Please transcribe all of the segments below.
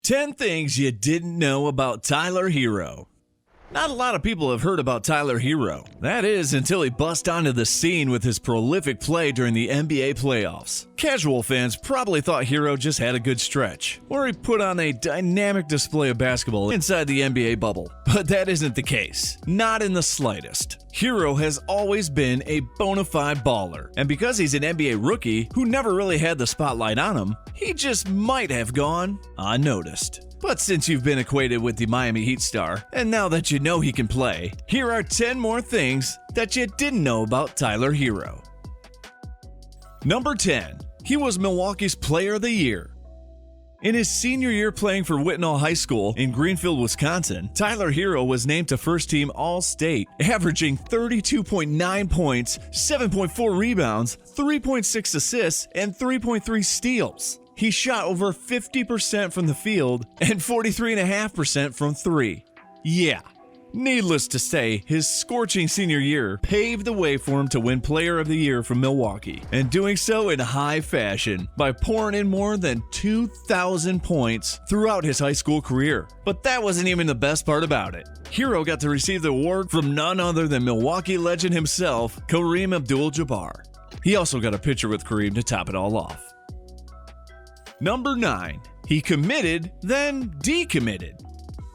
10 things you didn't know about Tyler Herro. Not a lot of people have heard about Tyler Herro. That is, until he bust onto the scene with his prolific play during the NBA playoffs. Casual fans probably thought Herro just had a good stretch, or he put on a dynamic display of basketball inside the NBA bubble. But that isn't the case. Not in the slightest. Herro has always been a bona fide baller, and because he's an NBA rookie who never really had the spotlight on him, he just might have gone unnoticed. But since you've been acquainted with the Miami Heat star, and now that you know he can play, here are 10 more things that you didn't know about Tyler Herro. Number 10. He was Milwaukee's Player of the Year. In his senior year playing for Whitnall High School in Greenfield, Wisconsin, Tyler Herro was named to First Team All-State, averaging 32.9 points, 7.4 rebounds, 3.6 assists, and 3.3 steals. He shot over 50% from the field and 43.5% from three. Yeah, needless to say, his scorching senior year paved the way for him to win Player of the Year from Milwaukee, and doing so in high fashion by pouring in more than 2,000 points throughout his high school career. But that wasn't even the best part about it. Herro got to receive the award from none other than Milwaukee legend himself, Kareem Abdul-Jabbar. He also got a picture with Kareem to top it all off. Number 9. He committed, then decommitted.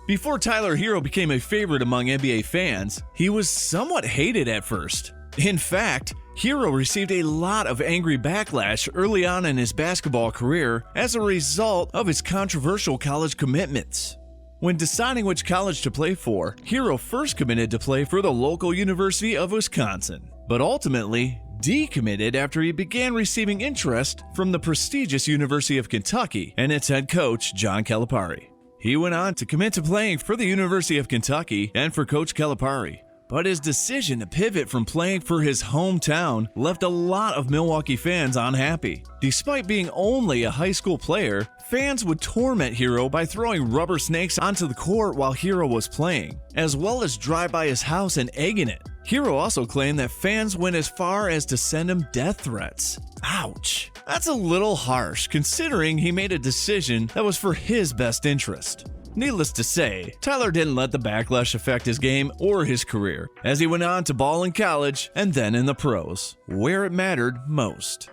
Before Tyler Herro became a favorite among NBA fans, he was somewhat hated at first. In fact, Herro received a lot of angry backlash early on in his basketball career as a result of his controversial college commitments. When deciding which college to play for, Herro first committed to play for the local University of Wisconsin, but ultimately decommitted after he began receiving interest from the prestigious University of Kentucky and its head coach, John Calipari. He went on to commit to playing for the University of Kentucky and for Coach Calipari, but his decision to pivot from playing for his hometown left a lot of Milwaukee fans unhappy. Despite being only a high school player, fans would torment Herro by throwing rubber snakes onto the court while Herro was playing, as well as drive by his house and egging it. Herro also claimed that fans went as far as to send him death threats. Ouch. That's a little harsh considering he made a decision that was for his best interest. Needless to say, Tyler didn't let the backlash affect his game or his career, as he went on to ball in college and then in the pros, where it mattered most.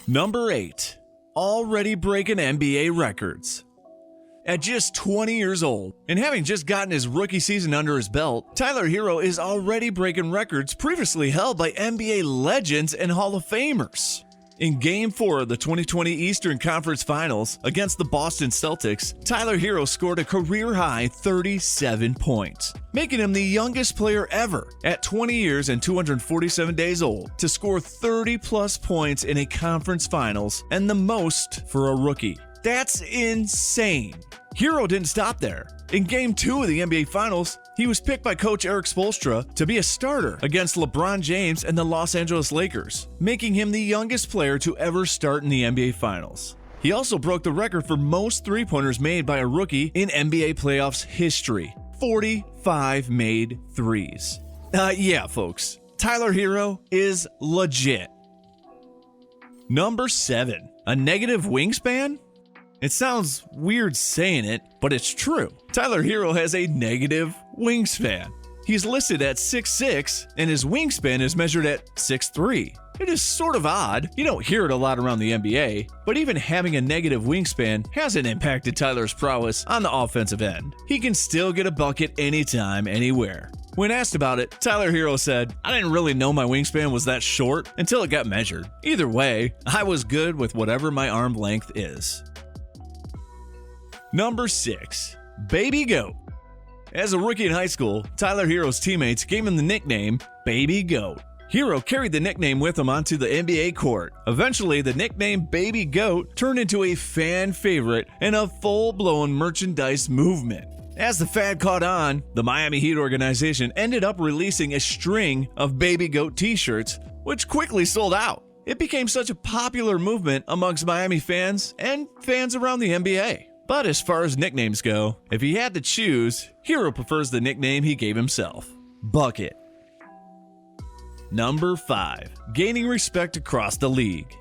Number 8. Already breaking NBA records. At just 20 years old, and having just gotten his rookie season under his belt, Tyler Herro is already breaking records previously held by NBA legends and Hall of Famers. In Game 4 of the 2020 Eastern Conference Finals against the Boston Celtics, Tyler Herro scored a career-high 37 points, making him the youngest player ever, at 20 years and 247 days old, to score 30-plus points in a conference finals, and the most for a rookie. That's insane. Herro didn't stop there. In Game 2 of the NBA Finals, he was picked by Coach Erik Spoelstra to be a starter against LeBron James and the Los Angeles Lakers, making him the youngest player to ever start in the NBA Finals. He also broke the record for most three-pointers made by a rookie in NBA playoffs history, 45 made threes. Yeah, folks, Tyler Herro is legit. Number 7. A negative wingspan? It sounds weird saying it, but it's true. Tyler Herro has a negative wingspan. He's listed at 6'6", and his wingspan is measured at 6'3". It is sort of odd. You don't hear it a lot around the NBA, but even having a negative wingspan hasn't impacted Tyler's prowess on the offensive end. He can still get a bucket anytime, anywhere. When asked about it, Tyler Herro said, "I didn't really know my wingspan was that short until it got measured. Either way, I was good with whatever my arm length is." Number 6. Baby Goat. As a rookie in high school, Tyler Herro's teammates gave him the nickname Baby Goat. Herro carried the nickname with him onto the NBA court. Eventually, the nickname Baby Goat turned into a fan favorite and a full-blown merchandise movement. As the fad caught on, the Miami Heat organization ended up releasing a string of Baby Goat t-shirts, which quickly sold out. It became such a popular movement amongst Miami fans and fans around the NBA. But as far as nicknames go, if he had to choose, Herro prefers the nickname he gave himself, Bucket. Number 5. Gaining respect across the league.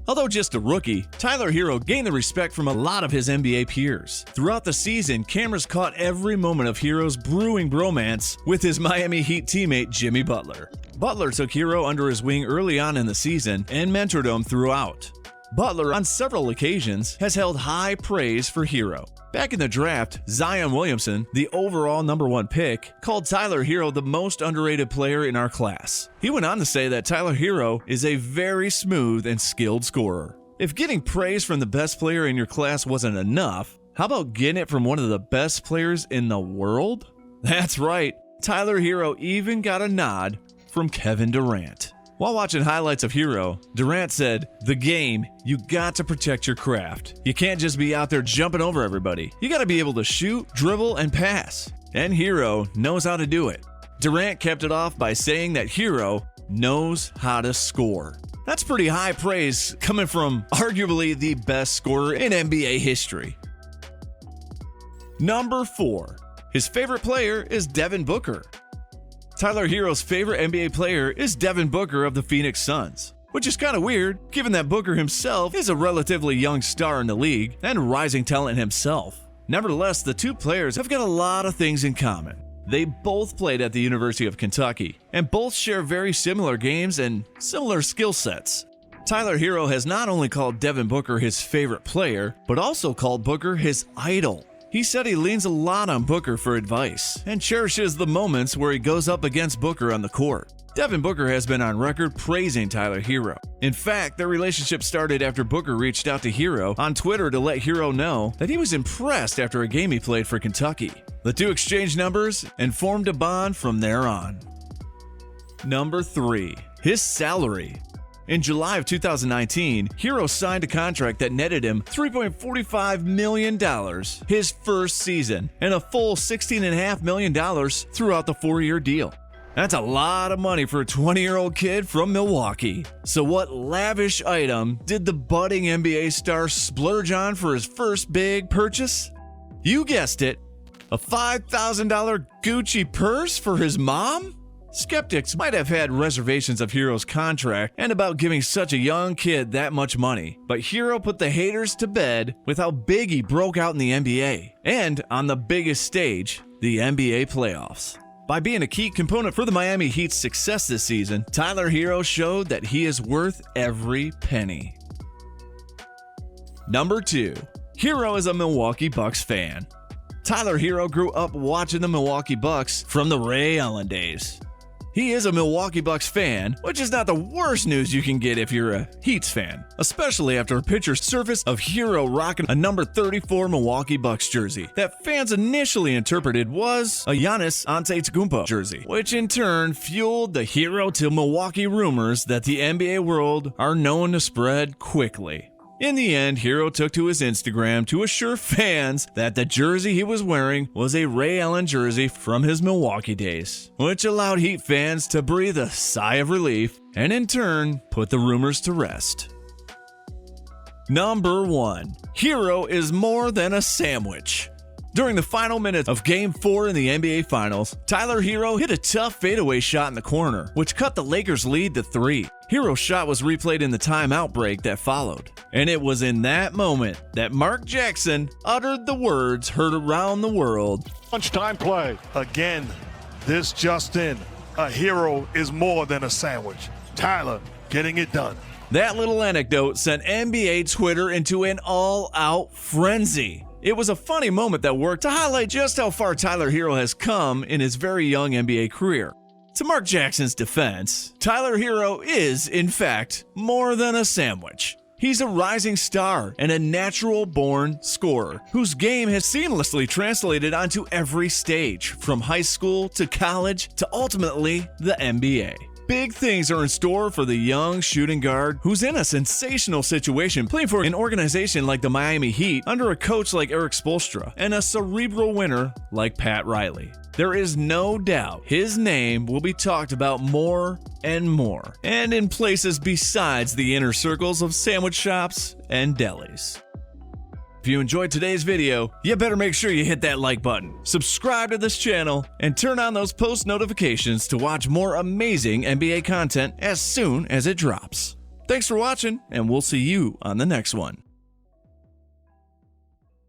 Although just a rookie, Tyler Herro gained the respect from a lot of his NBA peers. Throughout the season, cameras caught every moment of Herro's brewing bromance with his Miami Heat teammate Jimmy Butler. Butler took Herro under his wing early on in the season and mentored him throughout. Butler, on several occasions, has held high praise for Herro. Back in the draft, Zion Williamson, the overall #1 pick, called Tyler Herro the most underrated player in our class. He went on to say that Tyler Herro is a very smooth and skilled scorer. If getting praise from the best player in your class wasn't enough, how about getting it from one of the best players in the world? That's right, Tyler Herro even got a nod from Kevin Durant. While watching highlights of Herro, Durant said, "The game, you got to protect your craft. You can't just be out there jumping over everybody. You got to be able to shoot, dribble, and pass." And Herro knows how to do it. Durant kept it off by saying that Herro knows how to score. That's pretty high praise coming from arguably the best scorer in NBA history. Number 4. His favorite player is Devin Booker. Tyler Herro's favorite NBA player is Devin Booker of the Phoenix Suns, which is kind of weird given that Booker himself is a relatively young star in the league and rising talent himself. Nevertheless, the two players have got a lot of things in common. They both played at the University of Kentucky and both share very similar games and similar skill sets. Tyler Herro has not only called Devin Booker his favorite player, but also called Booker his idol. He said he leans a lot on Booker for advice and cherishes the moments where he goes up against Booker on the court. Devin Booker has been on record praising Tyler Herro. In fact, their relationship started after Booker reached out to Herro on Twitter to let Herro know that he was impressed after a game he played for Kentucky. The two exchanged numbers and formed a bond from there on. Number 3. His salary. In July of 2019, Herro signed a contract that netted him $3.45 million his first season and a full $16.5 million throughout the 4-year deal. That's a lot of money for a 20-year-old kid from Milwaukee. So what lavish item did the budding NBA star splurge on for his first big purchase? You guessed it, a $5,000 Gucci purse for his mom? Skeptics might have had reservations of Herro's contract and about giving such a young kid that much money, but Herro put the haters to bed with how big he broke out in the NBA and on the biggest stage, the NBA playoffs. By being a key component for the Miami Heat's success this season, Tyler Herro showed that he is worth every penny. Number 2. Herro is a Milwaukee Bucks fan. Tyler Herro grew up watching the Milwaukee Bucks from the Ray Allen days. He is a Milwaukee Bucks fan, which is not the worst news you can get if you're a Heats fan, especially after a picture surfaced of Herro rocking a number 34 Milwaukee Bucks jersey that fans initially interpreted was a Giannis Antetokounmpo jersey, which in turn fueled the Herro to Milwaukee rumors that the NBA world are known to spread quickly. In the end, Herro took to his Instagram to assure fans that the jersey he was wearing was a Ray Allen jersey from his Milwaukee days, which allowed Heat fans to breathe a sigh of relief and in turn put the rumors to rest. Number 1. Herro is more than a sandwich. During the final minutes of Game 4 in the NBA Finals, Tyler Herro hit a tough fadeaway shot in the corner, which cut the Lakers' lead to 3. Herro's shot was replayed in the timeout break that followed, and it was in that moment that Mark Jackson uttered the words heard around the world. Lunchtime play. Again, this just in. A Herro is more than a sandwich. Tyler getting it done. That little anecdote sent NBA Twitter into an all-out frenzy. It was a funny moment that worked to highlight just how far Tyler Herro has come in his very young NBA career. To Mark Jackson's defense, Tyler Herro is, in fact, more than a sandwich. He's a rising star and a natural-born scorer whose game has seamlessly translated onto every stage, from high school to college to ultimately the NBA. Big things are in store for the young shooting guard who's in a sensational situation playing for an organization like the Miami Heat under a coach like Erik Spoelstra and a cerebral winner like Pat Riley. There is no doubt his name will be talked about more and more, and in places besides the inner circles of sandwich shops and delis. If you enjoyed today's video, you better make sure you hit that like button, subscribe to this channel, and turn on those post notifications to watch more amazing NBA content as soon as it drops. Thanks for watching, and we'll see you on the next one.